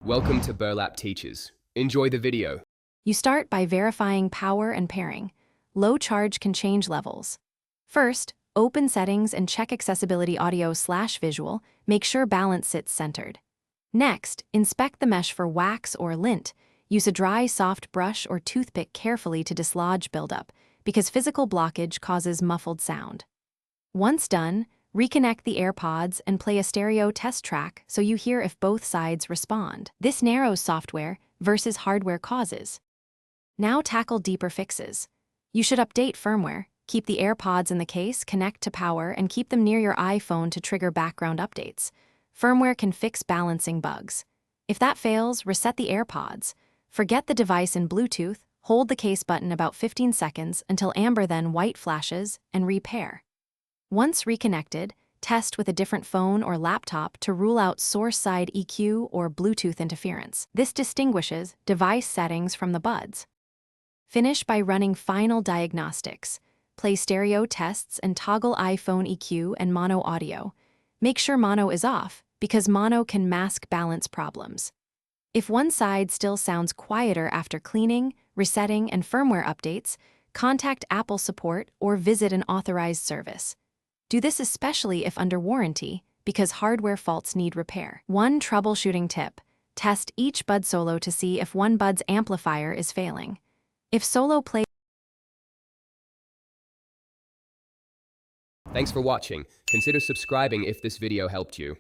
Welcome to Burlap Teachers. Enjoy the video. You start by verifying power and pairing. Low charge can change levels. First, open settings and check accessibility audio/visual, make sure balance sits centered. Next, inspect the mesh for wax or lint. Use a dry, soft brush or toothpick carefully to dislodge buildup, because physical blockage causes muffled sound. Once done, reconnect the AirPods and play a stereo test track so you hear if both sides respond. This narrows software versus hardware causes. Now tackle deeper fixes. You should update firmware, keep the AirPods in the case, connect to power, and keep them near your iPhone to trigger background updates. Firmware can fix balancing bugs. If that fails, reset the AirPods. Forget the device in Bluetooth, hold the case button about 15 seconds until amber then white flashes, and repair. Once reconnected, test with a different phone or laptop to rule out source-side EQ or Bluetooth interference. This distinguishes device settings from the buds. Finish by running final diagnostics. Play stereo tests and toggle iPhone EQ and mono audio. Make sure mono is off, because mono can mask balance problems. If one side still sounds quieter after cleaning, resetting, and firmware updates, contact Apple support or visit an authorized service. Do this especially if under warranty, because hardware faults need repair. One troubleshooting tip: test each bud solo to see if one bud's amplifier is failing. If solo plays. Thanks for watching. Consider subscribing if this video helped you.